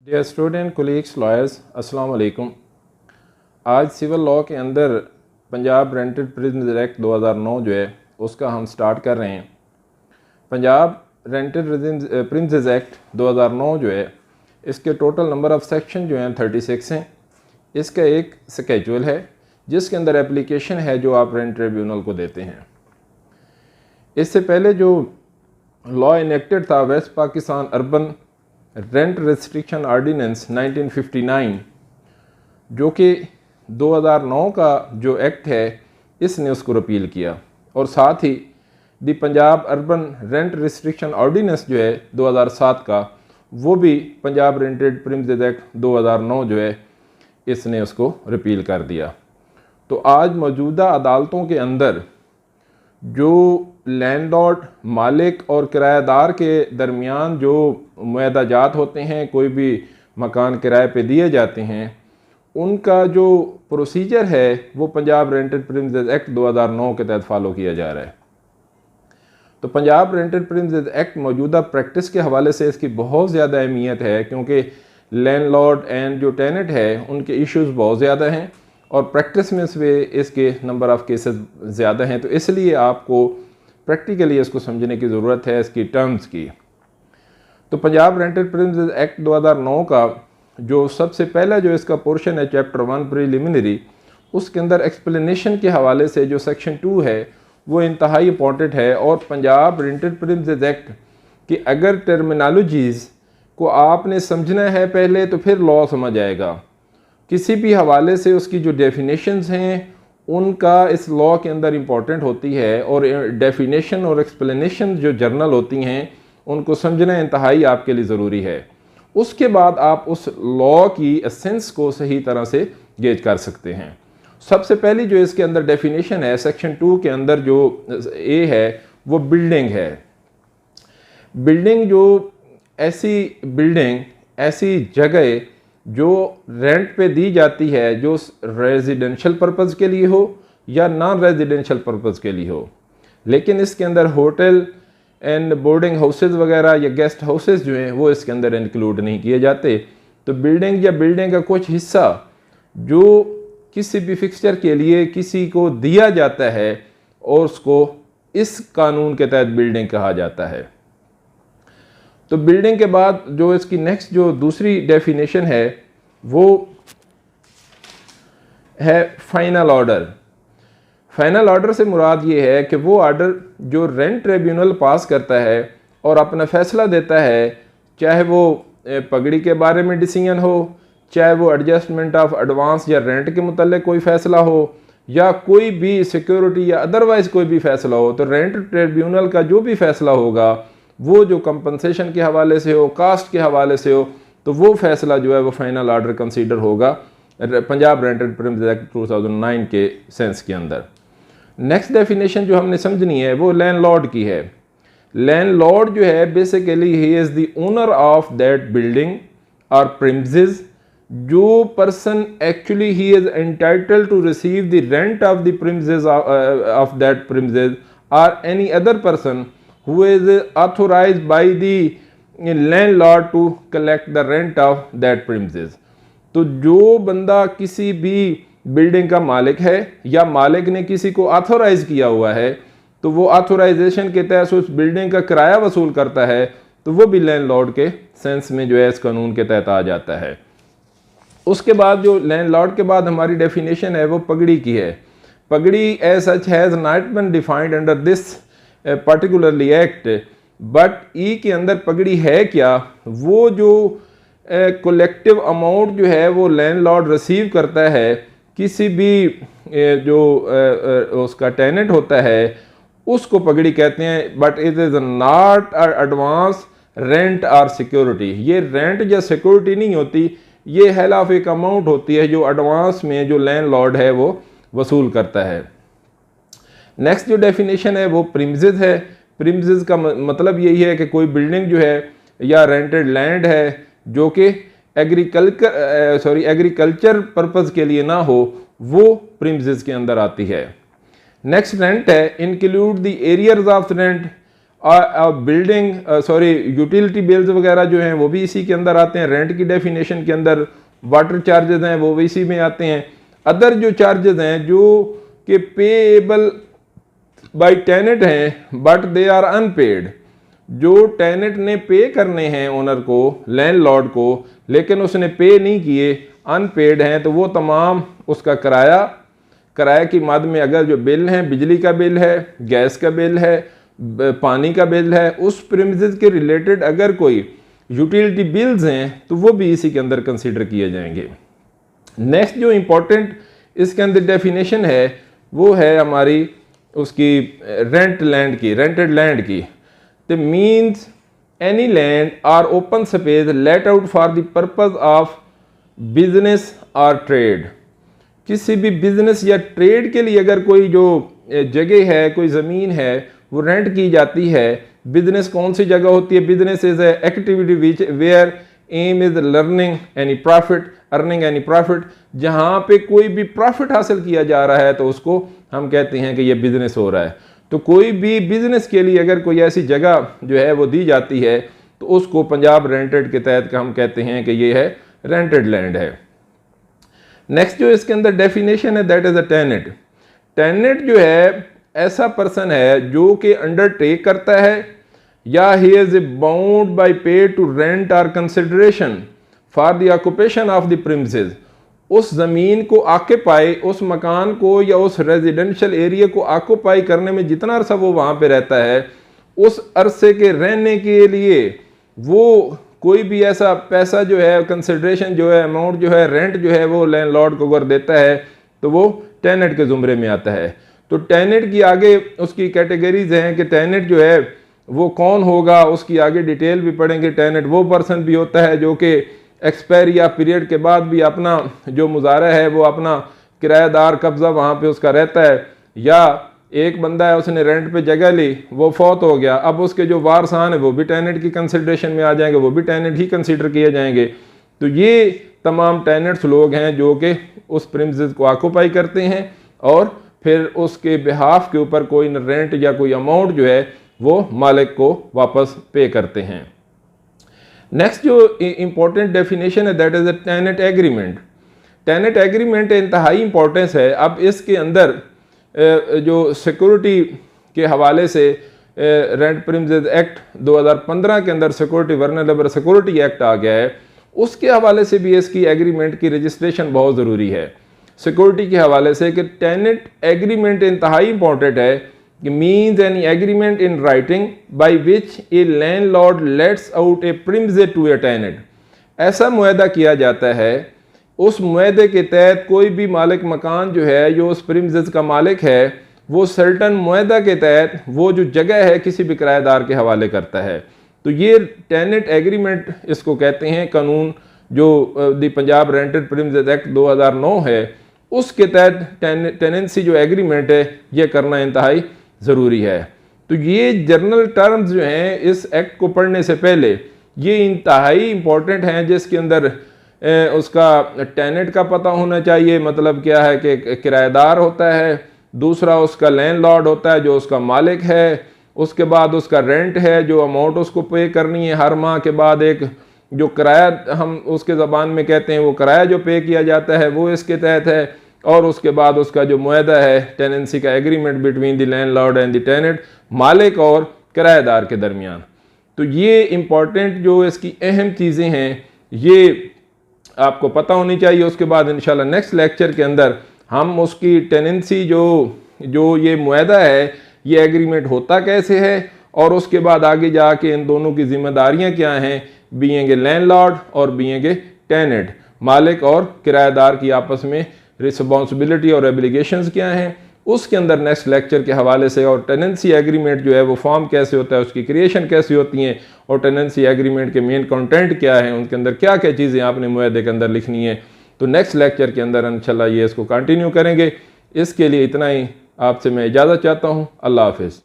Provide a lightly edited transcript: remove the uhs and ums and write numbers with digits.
Dear student colleagues lawyers अस्सलाम वालेकुम। आज सिविल लॉ के अंदर पंजाब रेंटेड प्रिजन्स एक्ट 2009 जो है उसका हम स्टार्ट कर रहे हैं। पंजाब रेंटेड प्रिजन्स एक्ट 2009 जो है इसके टोटल नंबर ऑफ़ सेक्शन जो हैं 36 हैं। इसका एक स्केजुअल है जिसके अंदर एप्लीकेशन है जो आप रेंट ट्रिब्यूनल को देते हैं। इससे पहले जो लॉ इनेक्टेड था West Pakistan urban rent restriction ordinance 1959 जो कि 2009 का जो एक्ट है इसने उसको रिपील किया, और साथ ही the Punjab urban rent restriction ordinance जो है 2007 का वो भी पंजाब रेंटेड प्रिजन्स एक्ट 2009 जो है इसने उसको रिपील कर दिया। तो आज मौजूदा अदालतों के अंदर जो लैंडलॉर्ड मालिक और किराएदार के दरमियान जो मुआहदाजात होते हैं, कोई भी मकान किराए पे दिए जाते हैं, उनका जो प्रोसीजर है वो पंजाब रेंटेड प्रिजन्स एक्ट 2009 के तहत फॉलो किया जा रहा है। तो पंजाब रेंटेड प्रिजन्स एक्ट मौजूदा प्रैक्टिस के हवाले से इसकी बहुत ज़्यादा अहमियत है, क्योंकि लैंडलॉर्ड एंड जो टेनेंट है उनके इश्यूज़ बहुत ज़्यादा हैं और प्रैक्टिस में से इसके नंबर ऑफ़ केसेस ज़्यादा हैं। तो इसलिए आपको प्रैक्टिकली इसको समझने की ज़रूरत है, इसकी टर्म्स की। तो पंजाब रेंटेड प्रिजन्स एक्ट 2009 का जो सबसे पहला जो इसका पोर्शन है चैप्टर 1 प्रीलिमिनरी, उसके अंदर एक्सप्लेनेशन के हवाले से जो सेक्शन 2 है वो इंतहाई इंपॉर्टेंट है। और पंजाब रेंटेड प्रिजन्स एक्ट की अगर टर्मिनोलॉजीज़ को आपने समझना है पहले तो फिर लॉ समझ आएगा। किसी भी हवाले से उसकी जो डेफिनेशंस हैं उनका इस लॉ के अंदर इम्पॉर्टेंट होती है, और डेफिनेशन और एक्सप्लेनेशन जो जर्नल होती हैं उनको समझना इंतहाई आपके लिए ज़रूरी है। उसके बाद आप उस लॉ की एसेंस को सही तरह से गेज कर सकते हैं। सबसे पहली जो इसके अंदर डेफिनेशन है सेक्शन 2 के अंदर जो ए है वो बिल्डिंग है। बिल्डिंग जो ऐसी जगह जो रेंट पे दी जाती है, जो रेजिडेंशियल पर्पज़ के लिए हो या नॉन रेजिडेंशियल पर्पज़ के लिए हो, लेकिन इसके अंदर होटल एंड बोर्डिंग हाउसेस वगैरह या गेस्ट हाउसेस जो हैं वो इसके अंदर इंक्लूड नहीं किए जाते। तो बिल्डिंग या बिल्डिंग का कुछ हिस्सा जो किसी भी फिक्सचर के लिए किसी को दिया जाता है और उसको इस कानून के तहत बिल्डिंग कहा जाता है। तो बिल्डिंग के बाद जो इसकी नेक्स्ट जो दूसरी डेफिनेशन है वो है फाइनल ऑर्डर। फाइनल ऑर्डर से मुराद ये है कि वो ऑर्डर जो रेंट ट्रिब्यूनल पास करता है और अपना फैसला देता है, चाहे वो पगड़ी के बारे में डिसीजन हो, चाहे वो एडजस्टमेंट ऑफ एडवांस या रेंट के मुतल्लिक कोई फ़ैसला हो, या कोई भी सिक्योरिटी या अदरवाइज़ कोई भी फ़ैसला हो, तो रेंट ट्रिब्यूनल का जो भी फ़ैसला होगा वो जो कंपनसेशन के हवाले से हो, कास्ट के हवाले से हो, तो वो फैसला जो है वो फाइनल ऑर्डर कंसीडर होगा पंजाब रेंटेड प्रिजन्स एक्ट 2009 के सेंस के अंदर। नेक्स्ट डेफिनेशन जो हमने समझनी है वो लैंडलॉर्ड की है। लैंडलॉर्ड जो है basically he is the owner of that building और प्रिमिसेस। जो person actually he is entitled to receive the rent of the premises of that premises और any other person who is authorized by the landlord to collect the rent of that premises। तो जो बंदा किसी भी building का मालिक है या मालिक ने किसी को ऑथोराइज किया हुआ है, तो वो ऑथोराइजेशन के तहत उस बिल्डिंग का किराया वसूल करता है, तो वो भी लैंडलॉर्ड के सेंस में जो है इस कानून के तहत आ जाता है। उसके बाद जो लैंडलॉर्ड के बाद हमारी डेफिनेशन है वो पगड़ी की है। Pagdi as such has not been defined under this particularly act, but ई के अंदर पगड़ी है क्या? वो जो कलेक्टिव अमाउंट जो है वो लैंडलॉर्ड रिसीव करता है किसी भी जो उसका टेनेंट होता है उसको पगड़ी कहते हैं। But it is not advance rent और सिक्योरिटी। ये रेंट या सिक्योरिटी नहीं होती, ये हेल ऑफ एक अमाउंट होती है जो एडवांस में जो लैंडलॉर्ड है वो वसूल करता है। नेक्स्ट जो डेफिनेशन है वो प्रीमिसेस है। प्रीमिसेस का मतलब यही है कि कोई बिल्डिंग जो है या रेंटेड लैंड है जो कि एग्रीकल्चर पर्पज़ के लिए ना हो, वो प्रीमिसेस के अंदर आती है। नेक्स्ट रेंट है include the arrears of rent building utility bills वगैरह जो हैं वो भी इसी के अंदर आते हैं। रेंट की डेफिनेशन के अंदर वाटर चार्जेस हैं वो भी इसी में आते हैं। अदर जो चार्जेस हैं जो कि पेएबल बाय टेनेंट हैं बट दे आर अनपेड, जो टेनेंट ने पे करने हैं ओनर को, लैंडलॉर्ड को, लेकिन उसने पे नहीं किए, अनपेड हैं, तो वो तमाम उसका किराया की मद में अगर जो बिल हैं, बिजली का बिल है, गैस का बिल है, पानी का बिल है, उस प्रीमिसेस के रिलेटेड अगर कोई यूटिलिटी बिल्स हैं तो वो भी इसी के अंदर कंसीडर किए जाएंगे। नेक्स्ट जो इम्पोर्टेंट इसके अंदर डेफिनेशन है वो है हमारी उसकी रेंटेड लैंड की। The means any land or open space let out for the purpose of business और ट्रेड। किसी भी बिजनेस या ट्रेड के लिए अगर कोई जो जगह है, कोई ज़मीन है, वो रेंट की जाती है। बिजनेस कौन सी जगह होती है? Business is a activity which where am is earning any profit. जहाँ पे कोई भी प्रॉफिट हासिल किया जा रहा है तो उसको हम कहते हैं कि ये बिजनेस हो रहा है। तो कोई भी बिजनेस के लिए अगर कोई ऐसी जगह जो है वो दी जाती है तो उसको पंजाब रेंटेड के तहत हम कहते हैं कि ये है रेंटेड लैंड है। नेक्स्ट जो इसके अंदर डेफिनेशन है that is a tenant. Tenant जो है ऐसा पर्सन है जो कि अंडरटेक करता है या he is a bound by पे टू रेंट और consideration for the occupation of the premises. उस ज़मीन को ऑक्यूपाई, उस मकान को या उस रेजिडेंशियल एरिया को ऑक्यूपाई करने में जितना अरसा वो वहाँ पे रहता है, उस अरसे के रहने के लिए वो कोई भी ऐसा पैसा जो है, कंसिडरेशन जो है, अमाउंट जो है, रेंट जो है वो लैंडलॉर्ड को अगर देता है तो वो टेनेंट के ज़ुमरे में आता है। तो टेनेंट की आगे उसकी कैटेगरीज हैं कि टेनेंट जो है वो कौन होगा, उसकी आगे डिटेल भी पढ़ेंगे। टेनेंट वो पर्सन भी होता है जो कि एक्सपायरी या पीरियड के बाद भी अपना जो मुजारा है वो अपना किराएदार कब्जा वहाँ पे उसका रहता है। या एक बंदा है उसने रेंट पे जगह ली, वो फौत हो गया, अब उसके जो वारसान है वो भी टेनेंट की कंसिडरेशन में आ जाएंगे, वो भी टेनेंट ही कंसिडर किए जाएंगे। तो ये तमाम टेनेंट्स लोग हैं जो कि उस प्रीमिसेस को ऑक्यूपाई करते हैं और फिर उसके बिहाफ के ऊपर कोई रेंट या कोई अमाउंट जो है वो मालिक को वापस पे करते हैं। नेक्स्ट जो इंपॉर्टेंट डेफिनेशन है that is a tenant agreement. Tenant agreement इंतहाई इंपॉर्टेंस है। अब इसके अंदर जो सिक्योरिटी के हवाले से रेंट प्रीमिसेस एक्ट 2015 के अंदर सिक्योरिटी वर्नरेबल सिक्योरिटी एक्ट आ गया है, उसके हवाले से भी इसकी एग्रीमेंट की रजिस्ट्रेशन बहुत ज़रूरी है सिक्योरिटी के हवाले से कि टेनेंट एग्रीमेंट इंतहाई इंपॉर्टेंट है कि means any agreement in writing by which a landlord lets out a premises to a tenant. ऐसा मुआहदा किया जाता है, उस मुआहदे के तहत कोई भी मालिक मकान जो है, जो उस प्रीमिसेस का मालिक है, वो सर्टन मुआहदा के तहत वो जो जगह है किसी भी किराएदार के हवाले करता है। तो ये टेनेंट एग्रीमेंट इसको कहते हैं। कानून जो the Punjab rented premises act 2009 है उसके तहत टेनेंसी जो एग्रीमेंट है ये करना इंतहाई ज़रूरी है। तो ये जर्नल टर्म्स जो हैं इस एक्ट को पढ़ने से पहले ये इंतहाई इम्पोर्टेंट हैं, जिसके अंदर उसका टेनेंट का पता होना चाहिए, मतलब क्या है कि किराएदार होता है, दूसरा उसका लैंडलॉर्ड होता है जो उसका मालिक है, उसके बाद उसका रेंट है जो अमाउंट उसको पे करनी है हर माह के बाद, एक जो किराया हम उसके ज़बान में कहते हैं वो किराया जो पे किया जाता है वो इसके तहत है, और उसके बाद उसका जो मुआहदा है टेनेंसी का agreement between the landlord and the tenant, मालिक और किराएदार के दरमियान। तो ये इम्पॉर्टेंट जो इसकी अहम चीज़ें हैं ये आपको पता होनी चाहिए। उसके बाद इंशाल्लाह नेक्स्ट लेक्चर के अंदर हम उसकी टेनेंसी जो ये मुआहदा है, ये एग्रीमेंट होता कैसे है, और उसके बाद आगे जाके इन दोनों की जिम्मेदारियां क्या हैं, बीइंग ए लैंडलॉर्ड और बीइंग ए टेनेंट, मालिक और किराएदार की आपस में रिस्पॉन्सिबिलिटी और एब्लिगेशंस क्या हैं, उसके अंदर नेक्स्ट लेक्चर के हवाले से, और टेनेंसी एग्रीमेंट जो है वो फॉर्म कैसे होता है, उसकी क्रिएशन कैसी होती हैं, और टेनेंसी एग्रीमेंट के मेन कंटेंट क्या है, उनके अंदर क्या क्या चीज़ें आपने मुआहदे के अंदर लिखनी है। तो नेक्स्ट लेक्चर के अंदर इंशाल्लाह ये इसको कंटिन्यू करेंगे। इसके लिए इतना ही आपसे मैं इजाज़त चाहता हूँ। अल्लाह हाफिज़।